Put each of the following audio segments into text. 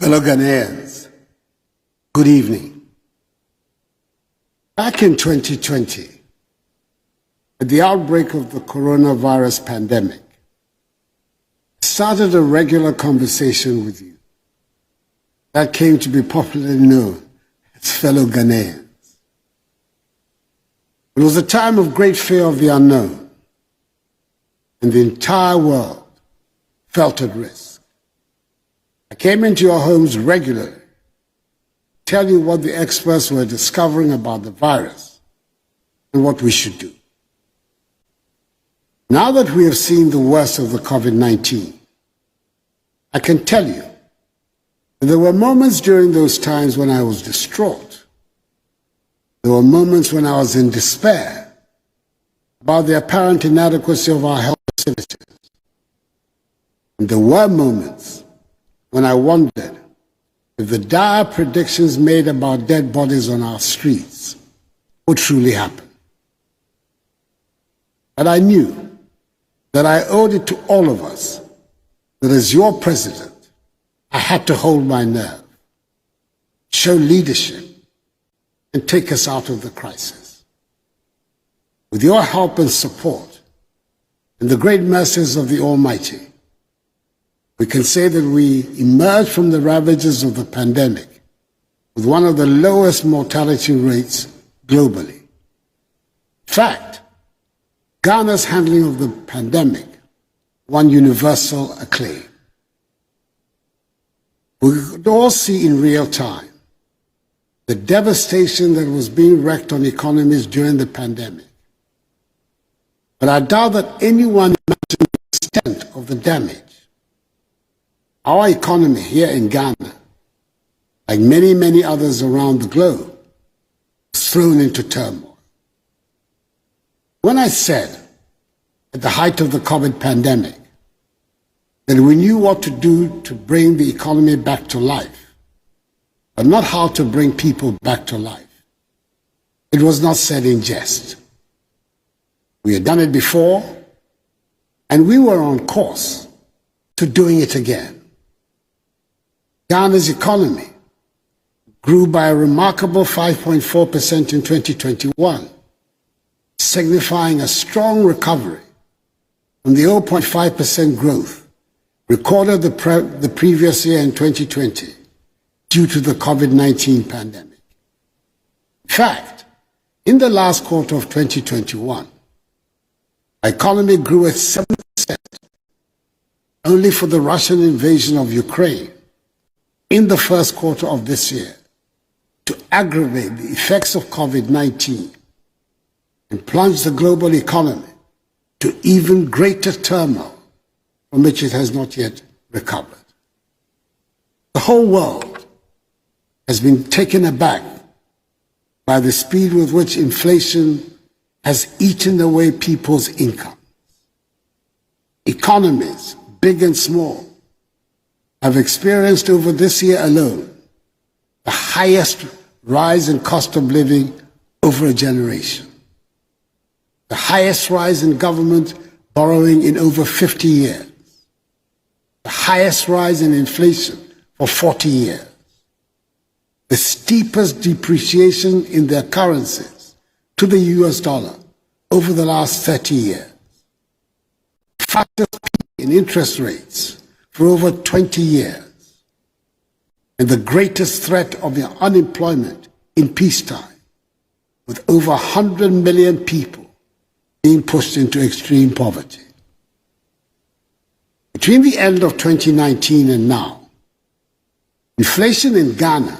Fellow Ghanaians, good evening. Back in 2020, at the outbreak of the coronavirus pandemic, I started a regular conversation with you that came to be popularly known as fellow Ghanaians. It was a time of great fear of the unknown, and the entire world felt at risk. I came into your homes regularly to tell you what the experts were discovering about the virus and what we should do. Now that we have seen the worst of the COVID-19, I can tell you that there were moments during those times when I was distraught. There were moments when I was in despair about the apparent inadequacy of our health facilities. And there were moments when I wondered if the dire predictions made about dead bodies on our streets would truly happen. But I knew that I owed it to all of us that as your president, I had to hold my nerve, show leadership, and take us out of the crisis. With your help and support and the great mercies of the Almighty, we can say that we emerged from the ravages of the pandemic with one of the lowest mortality rates globally. In fact, Ghana's handling of the pandemic won universal acclaim. We could all see in real time the devastation that was being wreaked on economies during the pandemic. But I doubt that anyone imagined the extent of the damage. Our economy here in Ghana, like many others around the globe, was thrown into turmoil. When I said, at the height of the COVID pandemic, that we knew what to do to bring the economy back to life, but not how to bring people back to life, it was not said in jest. We had done it before, and we were on course to doing it again. Ghana's economy grew by a remarkable 5.4% in 2021, signifying a strong recovery from the 0.5% growth recorded the previous year in 2020 due to the COVID-19 pandemic. In fact, in the last quarter of 2021, our economy grew at 7%, only for the Russian invasion of Ukraine in the first quarter of this year to aggravate the effects of COVID-19 and plunge the global economy to even greater turmoil from which it has not yet recovered. The whole world has been taken aback by the speed with which inflation has eaten away people's incomes. Economies, big and small, have experienced over this year alone the highest rise in cost of living over a generation, the highest rise in government borrowing in over 50 years, the highest rise in inflation for 40 years, the steepest depreciation in their currencies to the US dollar over the last 30 years, the fastest peak in interest rates for over 20 years, and the greatest threat of unemployment in peacetime, with over 100 million people being pushed into extreme poverty. Between the end of 2019 and now, inflation in Ghana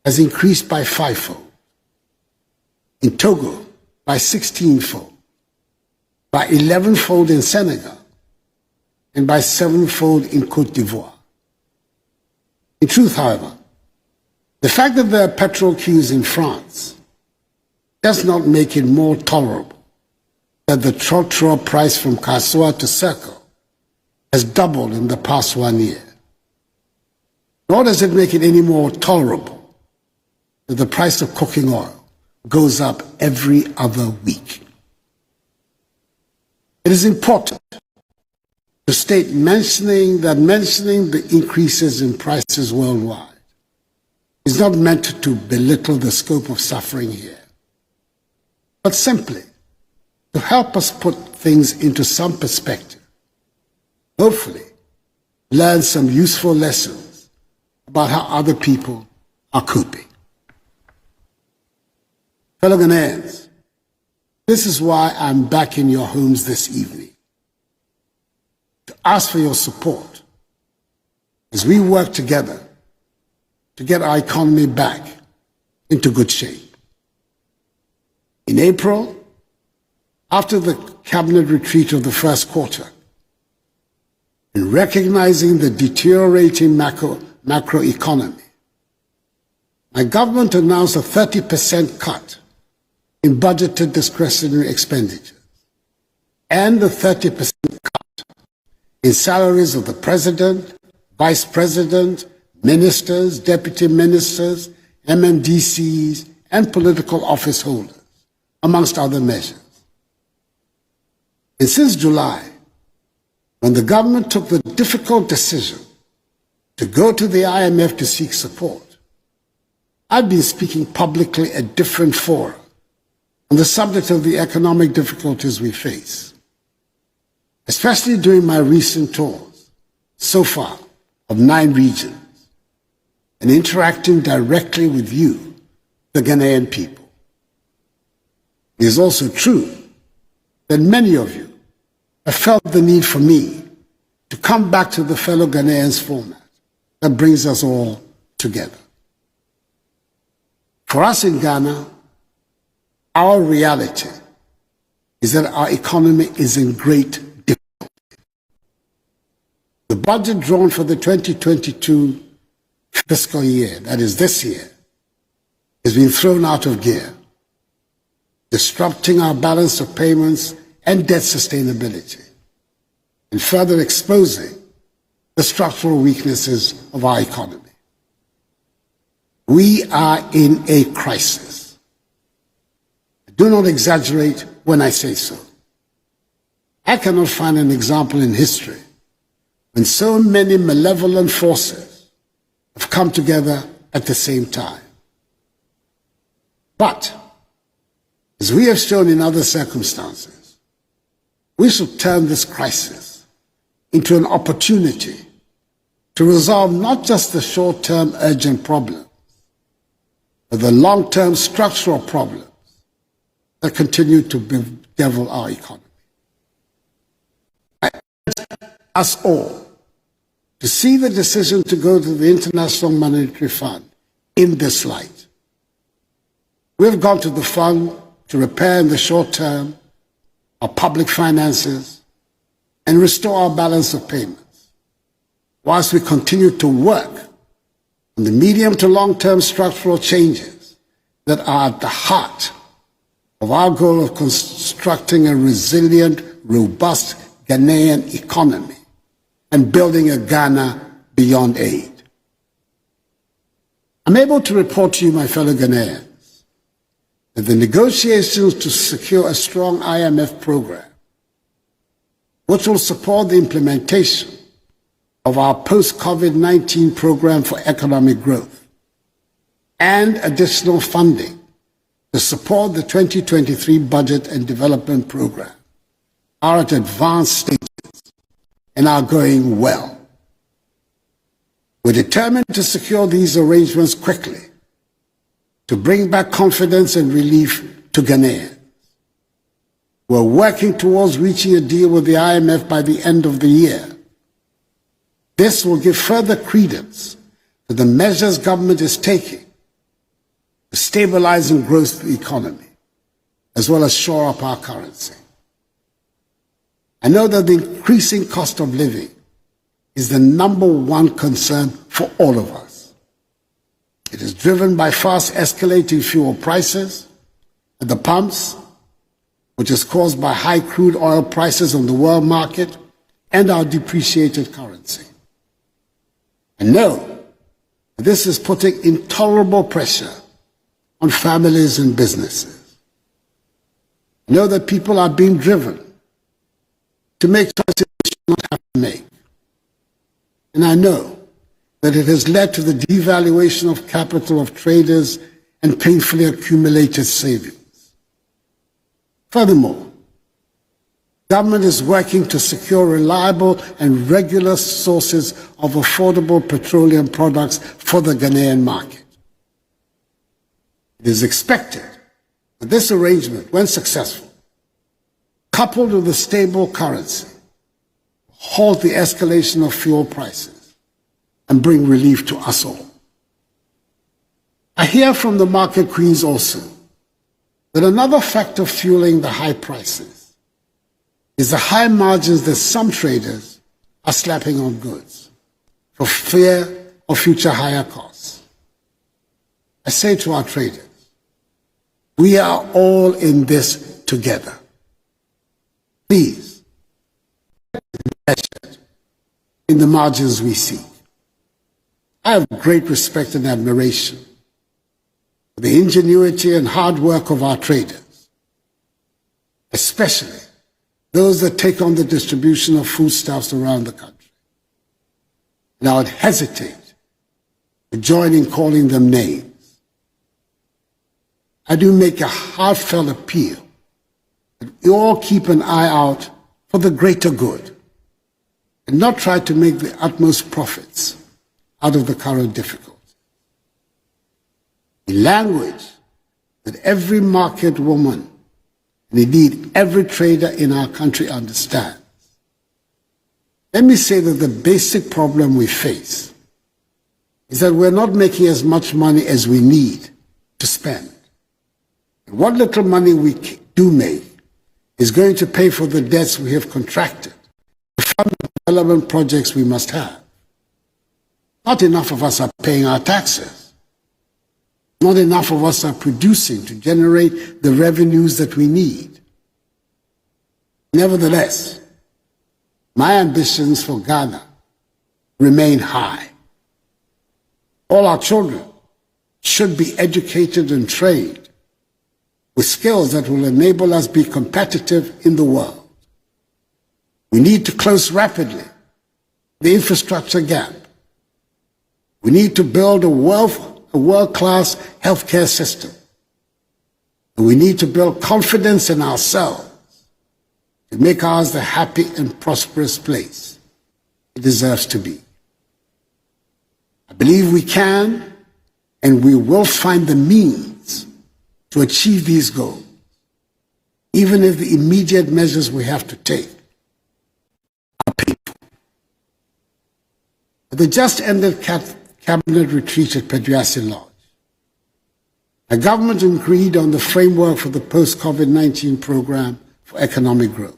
has increased by 5-fold, in Togo by 16-fold, by 11-fold in Senegal, and by 7-fold in Côte d'Ivoire. In truth, however, the fact that there are petrol queues in France does not make it more tolerable that the trotro price from Kassoa to Circle has doubled in the past 1 year. Nor does it make it any more tolerable that the price of cooking oil goes up every other week. It is important to state mentioning the increases in prices worldwide is not meant to belittle the scope of suffering here, but simply to help us put things into some perspective, hopefully learn some useful lessons about how other people are coping. Fellow Ghanaians, this is why I'm back in your homes this evening, to ask for your support as we work together to get our economy back into good shape. In April, after the cabinet retreat of the first quarter, in recognizing the deteriorating macroeconomy, my government announced a 30% cut in budgeted discretionary expenditures and a 30% cut in salaries of the President, Vice President, ministers, deputy ministers, MMDCs, and political office holders, amongst other measures. And since July, when the government took the difficult decision to go to the IMF to seek support, I've been speaking publicly at different fora on the subject of the economic difficulties we face, especially during my recent tours, so far, of 9 regions, and interacting directly with you, the Ghanaian people. It is also true that many of you have felt the need for me to come back to the fellow Ghanaians format that brings us all together. For us in Ghana, our reality is that our economy is in great difficulty. The budget drawn for the 2022 fiscal year, that is this year, has been thrown out of gear, disrupting our balance of payments and debt sustainability, and further exposing the structural weaknesses of our economy. We are in a crisis. I do not exaggerate when I say so. I cannot find an example in history when so many malevolent forces have come together at the same time. But, as we have shown in other circumstances, we should turn this crisis into an opportunity to resolve not just the short-term urgent problems, but the long-term structural problems that continue to bedevil our economy. I urge us all to see the decision to go to the International Monetary Fund in this light. We have gone to the fund to repair in the short term our public finances and restore our balance of payments, whilst we continue to work on the medium to long-term structural changes that are at the heart of our goal of constructing a resilient, robust Ghanaian economy and building a Ghana beyond aid. I'm able to report to you, my fellow Ghanaians, that the negotiations to secure a strong IMF program, which will support the implementation of our post-COVID-19 program for economic growth and additional funding to support the 2023 budget and development program, are at advanced stages and are going well. We're determined to secure these arrangements quickly to bring back confidence and relief to Ghanaians. We're working towards reaching a deal with the IMF by the end of the year. This will give further credence to the measures government is taking to stabilize and grow the economy, as well as shore up our currency. I know that the increasing cost of living is the #1 concern for all of us. It is driven by fast escalating fuel prices at the pumps, which is caused by high crude oil prices on the world market and our depreciated currency. I know that this is putting intolerable pressure on families and businesses. I know that people are being driven to make choices they should not have make. And I know that it has led to the devaluation of capital of traders and painfully accumulated savings. Furthermore, government is working to secure reliable and regular sources of affordable petroleum products for the Ghanaian market. It is expected that this arrangement, when successful, coupled with a stable currency, will halt the escalation of fuel prices and bring relief to us all. I hear from the market queens also that another factor fueling the high prices is the high margins that some traders are slapping on goods for fear of future higher costs. I say to our traders, we are all in this together. Please, measured in the margins we seek. I have great respect and admiration for the ingenuity and hard work of our traders, especially those that take on the distribution of foodstuffs around the country. And I would hesitate to join in calling them names. I do make a heartfelt appeal that we all keep an eye out for the greater good and not try to make the utmost profits out of the current difficulty. In language that every market woman and indeed every trader in our country understands, let me say that the basic problem we face is that we're not making as much money as we need to spend. And what little money we do make is going to pay for the debts we have contracted to fund the development projects we must have. Not enough of us are paying our taxes. Not enough of us are producing to generate the revenues that we need. Nevertheless, my ambitions for Ghana remain high. All our children should be educated and trained with skills that will enable us to be competitive in the world. We need to close rapidly the infrastructure gap. We need to build a world-class healthcare system. And we need to build confidence in ourselves to make ours the happy and prosperous place it deserves to be. I believe we can and we will find the means to achieve these goals, even if the immediate measures we have to take are painful. At the just ended cabinet retreat at Peduasi Lodge, the government agreed on the framework for the post-COVID-19 program for economic growth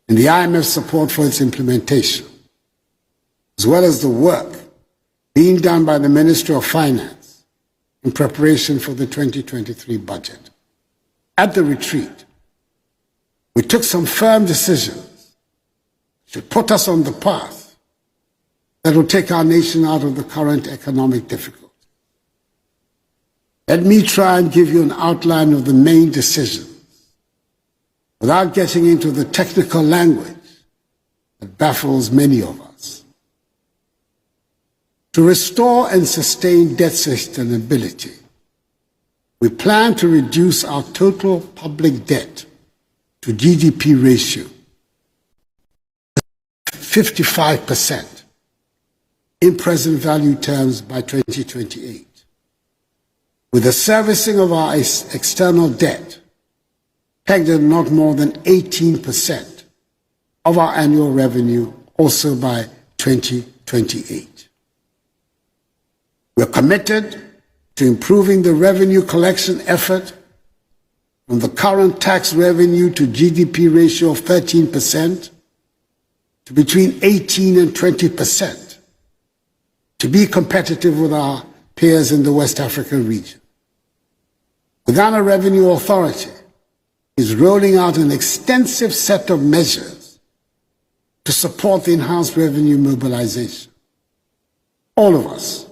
and the IMF support for its implementation, as well as the work being done by the Ministry of Finance in preparation for the 2023 budget. At the retreat, we took some firm decisions to put us on the path that will take our nation out of the current economic difficulty. Let me try and give you an outline of the main decisions without getting into the technical language that baffles many of us. To restore and sustain debt sustainability, we plan to reduce our total public debt to GDP ratio to 55% in present value terms by 2028, with the servicing of our external debt pegged at not more than 18% of our annual revenue also by 2028. We are committed to improving the revenue collection effort from the current tax revenue to GDP ratio of 13% to between 18 and 20% to be competitive with our peers in the West African region. The Ghana Revenue Authority is rolling out an extensive set of measures to support the enhanced revenue mobilization. All of us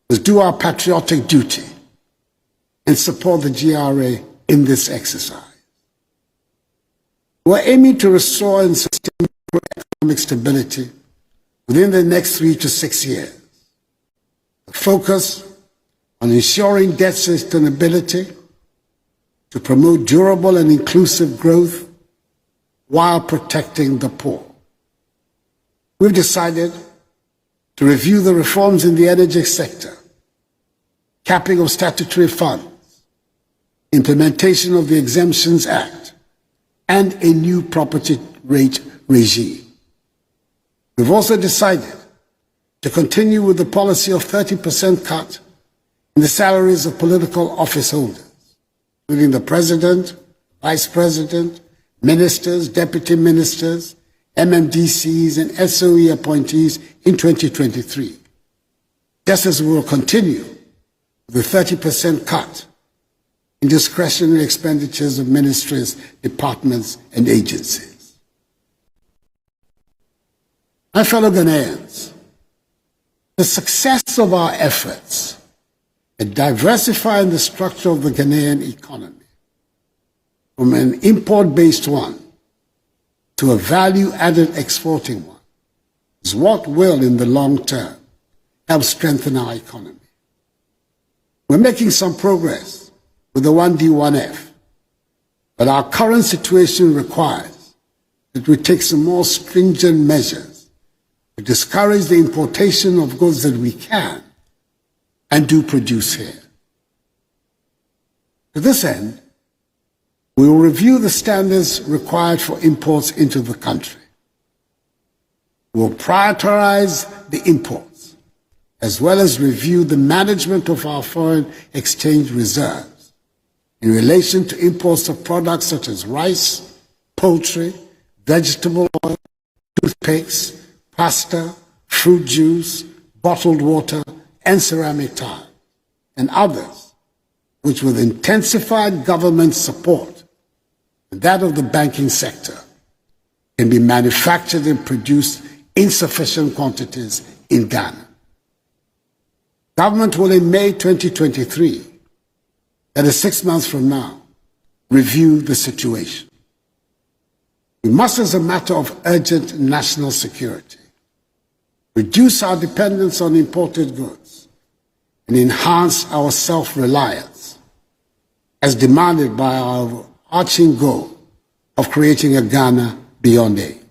must do our patriotic duty and support the GRA in this exercise. We're aiming to restore and sustain economic stability within the next 3 to 6 years. The focus on ensuring debt sustainability to promote durable and inclusive growth while protecting the poor. We've decided to review the reforms in the energy sector, capping of statutory funds, implementation of the Exemptions Act, and a new property rate regime. We've also decided to continue with the policy of 30% cut in the salaries of political office holders, including the President, Vice President, Ministers, Deputy Ministers, MMDCs, and SOE appointees in 2023, just as we will continue with the 30% cut in discretionary expenditures of ministries, departments, and agencies. My fellow Ghanaians, the success of our efforts at diversifying the structure of the Ghanaian economy from an import-based one to a value-added exporting one is what will, in the long term, help strengthen our economy. We're making some progress with the 1D1F, but our current situation requires that we take some more stringent measures to discourage the importation of goods that we can and do produce here. To this end, we will review the standards required for imports into the country. We will prioritize the imports, as well as review the management of our foreign exchange reserves in relation to imports of products such as rice, poultry, vegetable oil, toothpicks, pasta, fruit juice, bottled water, and ceramic tile, and others, which with intensified government support and that of the banking sector, can be manufactured and produced in sufficient quantities in Ghana. Government will in May 2023, that is 6 months from now, review the situation. We must, as a matter of urgent national security, reduce our dependence on imported goods and enhance our self-reliance, as demanded by our overarching goal of creating a Ghana beyond aid.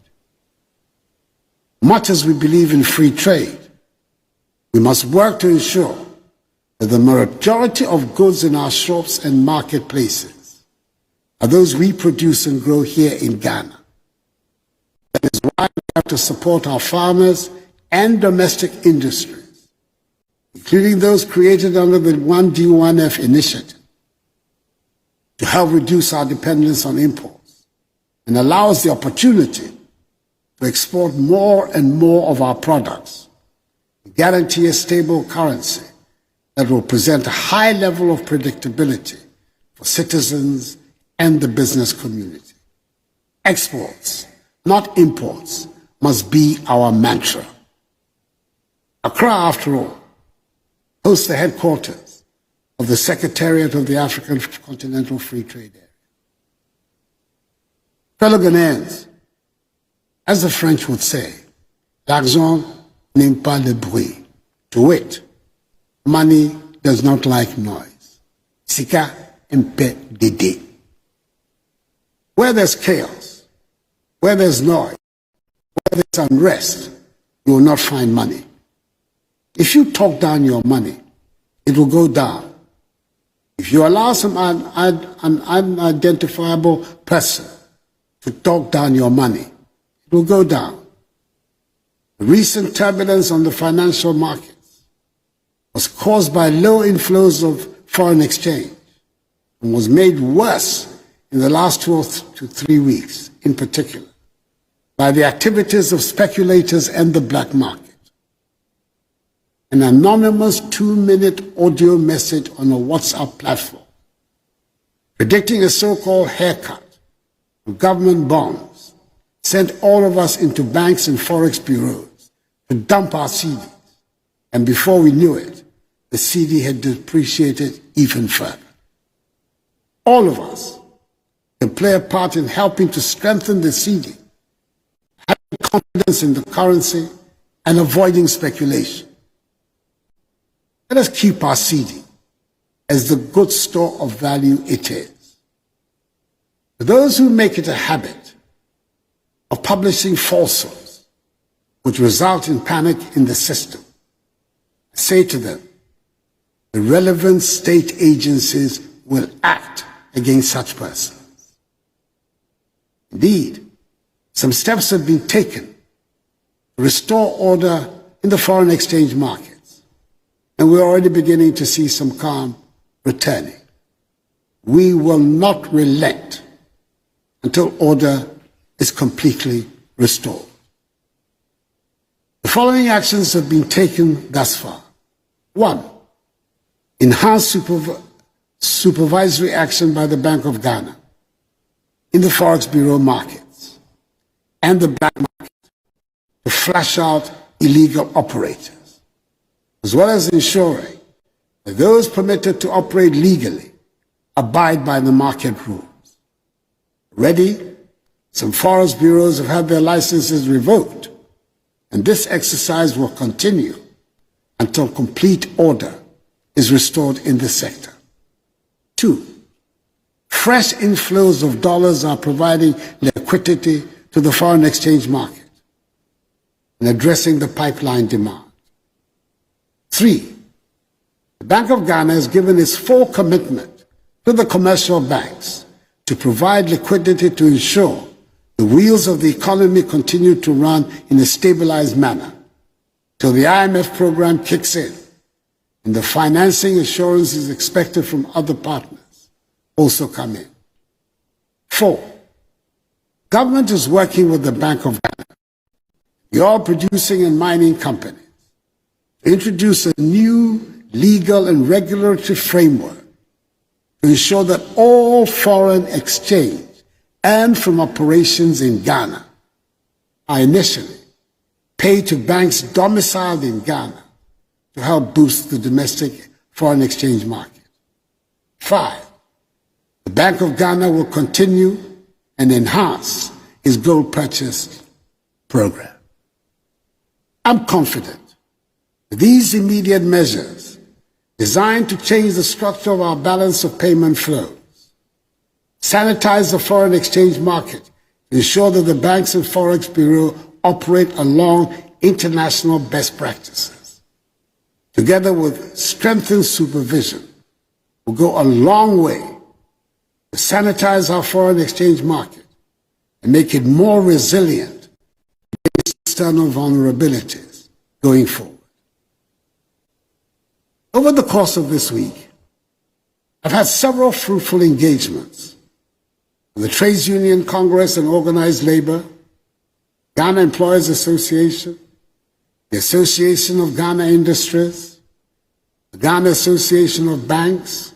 Much as we believe in free trade, we must work to ensure that the majority of goods in our shops and marketplaces are those we produce and grow here in Ghana. That is why we have to support our farmers and domestic industries, including those created under the 1D1F initiative, to help reduce our dependence on imports and allow us the opportunity to export more and more of our products, and guarantee a stable currency that will present a high level of predictability for citizens and the business community. Exports, not imports, must be our mantra. Accra, after all, hosts the headquarters of the Secretariat of the African Continental Free Trade Area. Fellow Ghanaians, as the French would say, l'argent n'aime pas le bruit. To wit, money does not like noise. Sika mpe dede. Where there's chaos, where there's noise, where there's unrest, you will not find money. If you talk down your money, it will go down. If you allow an unidentifiable person to talk down your money, it will go down. The recent turbulence on the financial markets was caused by low inflows of foreign exchange and was made worse in the last 2 to 3 weeks, in particular, by the activities of speculators and the black market. An anonymous 2-minute audio message on a WhatsApp platform predicting a so-called haircut of government bonds sent all of us into banks and forex bureaus to dump our CDs. And before we knew it, the CD had depreciated even further. All of us can play a part in helping to strengthen the CD, having confidence confidence in the currency and avoiding speculation. Let us keep our cedi as the good store of value it is. For those who make it a habit of publishing falsehoods, which result in panic in the system, I say to them, the relevant state agencies will act against such persons. Indeed, some steps have been taken to restore order in the foreign exchange markets, and we're already beginning to see some calm returning. We will not relent until order is completely restored. The following actions have been taken thus far. 1. Enhanced supervisory action by the Bank of Ghana in the Forex Bureau markets and the black market to flush out illegal operators, as well as ensuring that those permitted to operate legally abide by the market rules. Already, some Forex bureaus have had their licenses revoked, and this exercise will continue until complete order is restored in the sector. 2. Fresh inflows of dollars are providing liquidity to the foreign exchange market and addressing the pipeline demand. 3. The Bank of Ghana has given its full commitment to the commercial banks to provide liquidity to ensure the wheels of the economy continue to run in a stabilized manner till the IMF program kicks in and the financing assurances expected from other partners also come in. 4. Government is working with the Bank of Ghana, the oil producing and mining companies, to introduce a new legal and regulatory framework to ensure that all foreign exchange and from operations in Ghana are initially paid to banks domiciled in Ghana to help boost the domestic foreign exchange market. 5. The Bank of Ghana will continue and enhance its gold purchase program. I'm confident that these immediate measures designed to change the structure of our balance of payment flows, sanitize the foreign exchange market, ensure that the banks and Forex Bureau operate along international best practices, together with strengthened supervision, will go a long way to sanitize our foreign exchange market and make it more resilient against external vulnerabilities going forward. Over the course of this week, I've had several fruitful engagements with the Trades Union Congress and Organized Labor, Ghana Employers Association, the Association of Ghana Industries, the Ghana Association of Banks,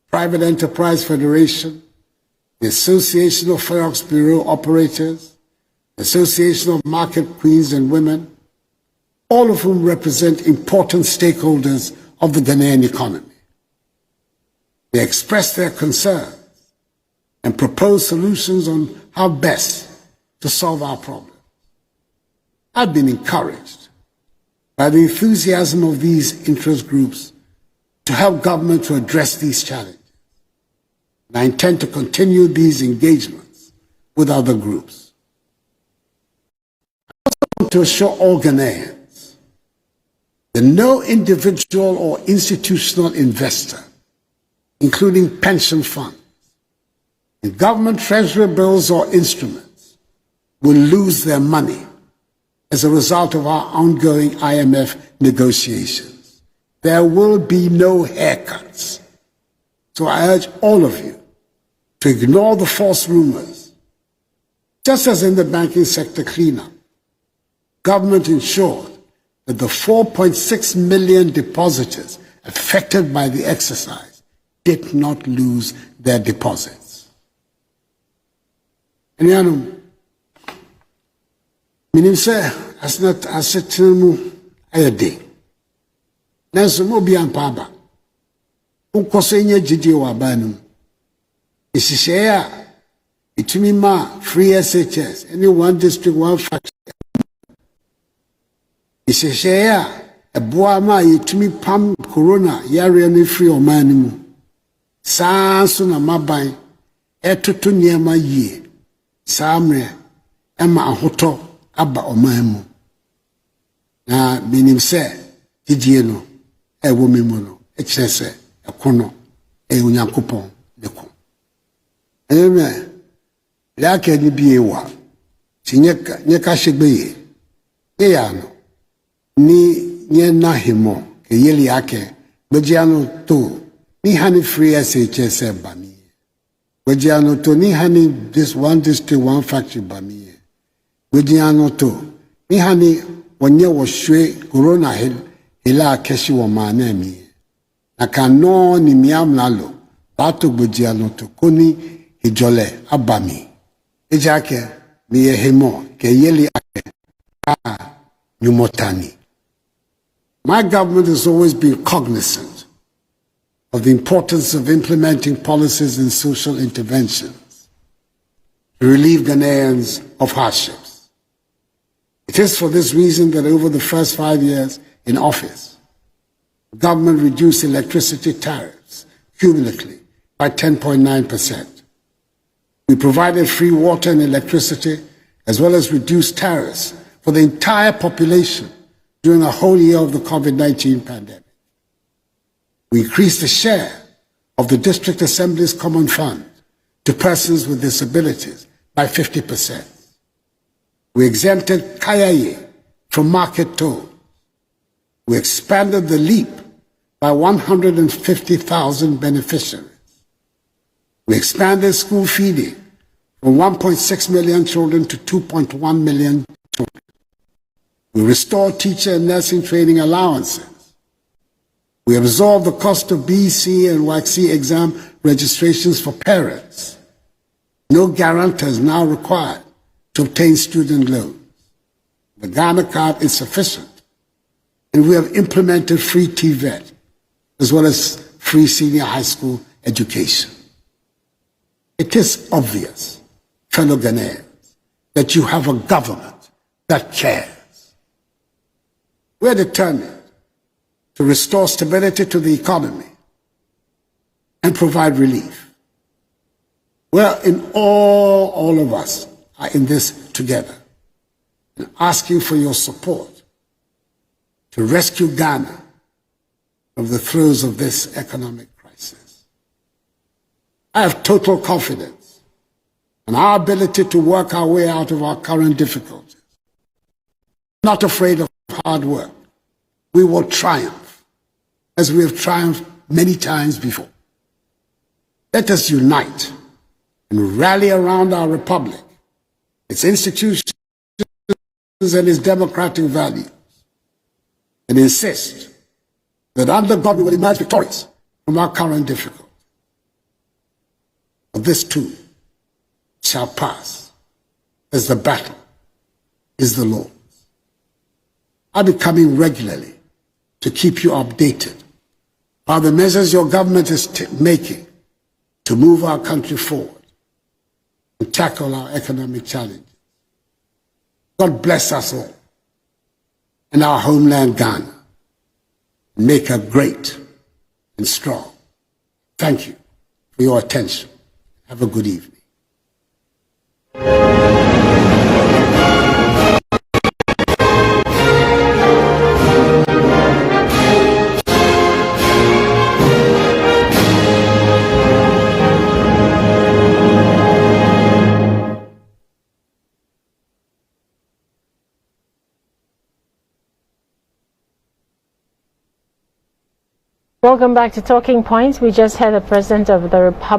Private Enterprise Federation, the Association of Forex Bureau Operators, the Association of Market Queens and Women, all of whom represent important stakeholders of the Ghanaian economy. They expressed their concerns and proposed solutions on how best to solve our problem. I've been encouraged by the enthusiasm of these interest groups to help government to address these challenges. And I intend to continue these engagements with other groups. I also want to assure all Ghanaians that no individual or institutional investor, including pension funds, in government treasury bills or instruments, will lose their money as a result of our ongoing IMF negotiations. There will be no haircuts. So I urge all of you to ignore the false rumors. Just as in the banking sector cleanup, government ensured that the 4.6 million depositors affected by the exercise did not lose their deposits. And meaning say as not asetemu ayade. Nanso mo bi ampa ba. Unkoso enye gidi wa banum. Isishaya itumi ma free SHS any one district one faction Isheshea, a boama, yitumi pam corona, yari ni free or manimu. Sansu na mabai, etutu nyema ye, samre, ema ahoto, aba omaimu. Na minim se, tijieno, womemono, echese, kono, unyankupon, neko. Amen. Lake ni biyewa, nyeka shegbe ye no. Ni nye na himo ke yeli yake gbejiano to ni hani free SHS bami gbejiano to ni hani this one district one factory bami gbejiano to ni hani wonye wo hwe corona hila keshi wo mana mi na kano ni miam lalo bato gbejiano to koni ijole abami ejake mi himo ke yeli yake nyumotani. My government has always been cognizant of the importance of implementing policies and social interventions to relieve Ghanaians of hardships. It is for this reason that over the first 5 years in office, the government reduced electricity tariffs cumulatively by 10.9%. We provided free water and electricity as well as reduced tariffs for the entire population during the whole year of the COVID-19 pandemic. We increased the share of the District Assembly's Common Fund to persons with disabilities by 50%. We exempted Kayaye from market tolls. We expanded the LEAP by 150,000 beneficiaries. We expanded school feeding from 1.6 million children to 2.1 million children. We restored teacher and nursing training allowances. We absorbed the cost of BC and WACC exam registrations for parents. No guarantors now required to obtain student loans. The Ghana card is sufficient, and we have implemented free TVET as well as free senior high school education. It is obvious, fellow Ghanaians, that you have a government that cares. We're determined to restore stability to the economy and provide relief. Well, all of us are in this together and asking for your support to rescue Ghana from the throes of this economic crisis. I have total confidence in our ability to work our way out of our current difficulties. Not afraid of hard work. We will triumph, as we have triumphed many times before. Let us unite and rally around our republic, its institutions and its democratic values, and insist that under God we will emerge victorious from our current difficulty. But this too shall pass, as the battle is the Lord's. I'll be coming regularly to keep you updated about the measures your government is making to move our country forward and tackle our economic challenges. God bless us all and our homeland Ghana and make her great and strong. Thank you for your attention. Have a good evening. Welcome back to Talking Points. We just had the President of the Republic